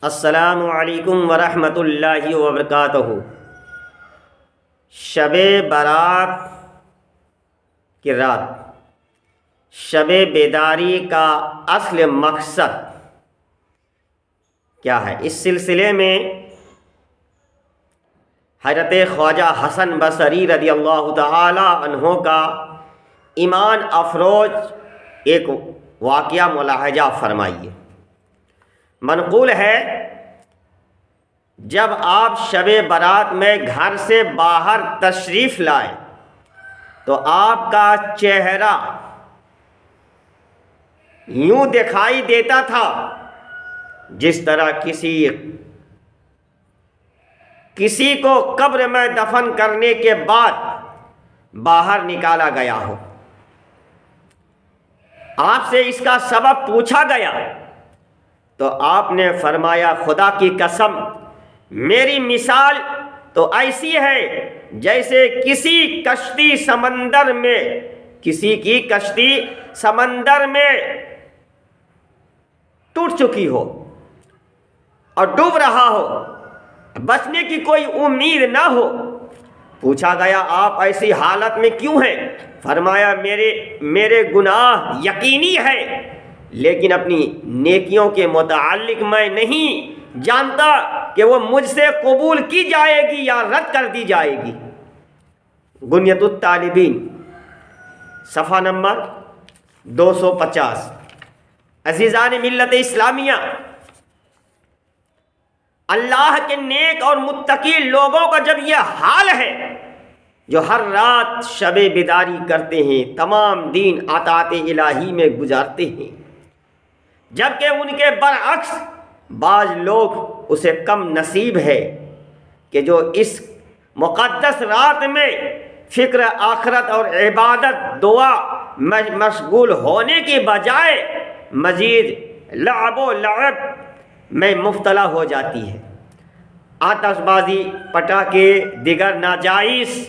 السلام علیکم ورحمۃ اللہ وبرکاتہ۔ شب برات کی رات، شب بیداری کا اصل مقصد کیا ہے؟ اس سلسلے میں حضرت خواجہ حسن بصری رضی اللہ تعالی عنہ کا ایمان افروز ایک واقعہ ملاحظہ فرمائیے۔ منقول ہے، جب آپ شب برات میں گھر سے باہر تشریف لائے تو آپ کا چہرہ یوں دکھائی دیتا تھا جس طرح کسی کو قبر میں دفن کرنے کے بعد باہر نکالا گیا ہو۔ آپ سے اس کا سبب پوچھا گیا تو آپ نے فرمایا، خدا کی قسم، میری مثال تو ایسی ہے جیسے کسی کی کشتی سمندر میں ٹوٹ چکی ہو اور ڈوب رہا ہو، بچنے کی کوئی امید نہ ہو۔ پوچھا گیا، آپ ایسی حالت میں کیوں ہیں؟ فرمایا، میرے گناہ یقینی ہے، لیکن اپنی نیکیوں کے متعلق میں نہیں جانتا کہ وہ مجھ سے قبول کی جائے گی یا رد کر دی جائے گی۔ غنیۃ الطالبین صفحہ نمبر 250۔ عزیزان ملت اسلامیہ، اللہ کے نیک اور متقی لوگوں کا جب یہ حال ہے جو ہر رات شب بیداری کرتے ہیں، تمام دین اطاعت الہی میں گزارتے ہیں، جبکہ ان کے برعکس بعض لوگ اسے کم نصیب ہے کہ جو اس مقدس رات میں فکر آخرت اور عبادت دعا مشغول ہونے کی بجائے مزید لعب و لعب میں مبتلا ہو جاتی ہے۔ آتش بازی، پٹاخے، دیگر ناجائز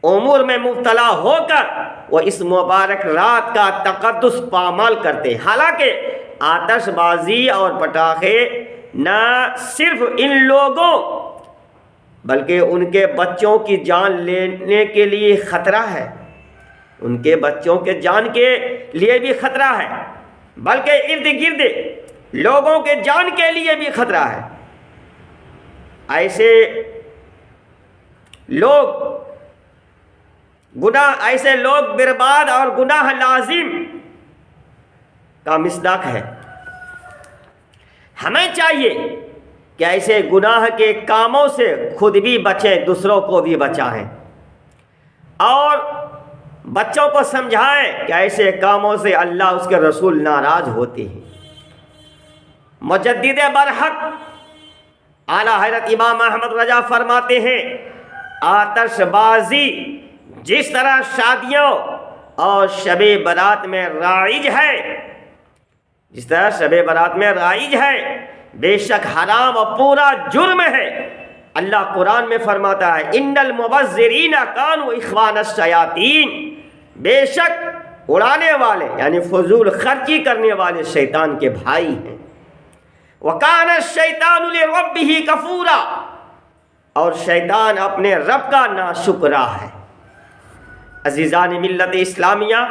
امور میں مبتلا ہو کر وہ اس مبارک رات کا تقدس پامال کرتے ہیں۔ حالانکہ آتش بازی اور پٹاخے نہ صرف ان لوگوں بلکہ ان کے بچوں کی جان لینے کے لیے خطرہ ہے، ان کے بچوں کے جان کے لیے بھی خطرہ ہے، بلکہ ارد گرد لوگوں کے جان کے لیے بھی خطرہ ہے۔ ایسے لوگ برباد اور گناہ لازم کا مصداق ہے۔ ہمیں چاہیے کہ ایسے گناہ کے کاموں سے خود بھی بچیں، دوسروں کو بھی بچائیں، اور بچوں کو سمجھائیں کہ ایسے کاموں سے اللہ اس کے رسول ناراض ہوتے ہیں۔ مجدد برحق اعلیٰ حضرت امام احمد رضا فرماتے ہیں، آتش بازی جس طرح شادیوں اور شب برات میں رائج ہے، بے شک حرام اور پورا جرم ہے۔ اللہ قرآن میں فرماتا ہے، ان المبذرین کانوا اخوان الشیاطین، بے شک اڑانے والے یعنی فضول خرچی کرنے والے شیطان کے بھائی ہیں۔ وَكَانَ الشَّيْطَانُ لِرَبِّهِ كَفُورًا، اور شیطان اپنے رب کا ناشکرا ہے۔ عزیزان ملت اسلامیہ،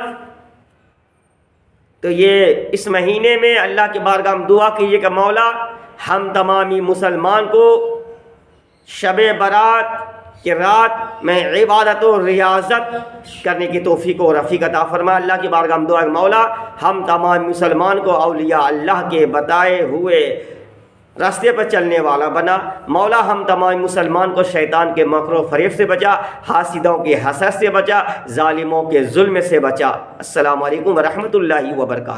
تو یہ اس مہینے میں اللہ کی بارگاہ میں دعا کیجیے کہ مولا ہم تمامی مسلمان کو شب برات کی رات میں عبادت و ریاضت کرنے کی توفیق و رفیق عطا فرما۔ اللہ کی بارگاہ میں دعا کہ مولا ہم تمام مسلمان کو اولیاء اللہ کے بتائے ہوئے راستے پر چلنے والا بنا۔ مولا ہم تمام مسلمان کو شیطان کے مکر و فریب سے بچا، حاسدوں کے حسد سے بچا، ظالموں کے ظلم سے بچا۔ السلام علیکم ورحمۃ اللہ وبرکاتہ۔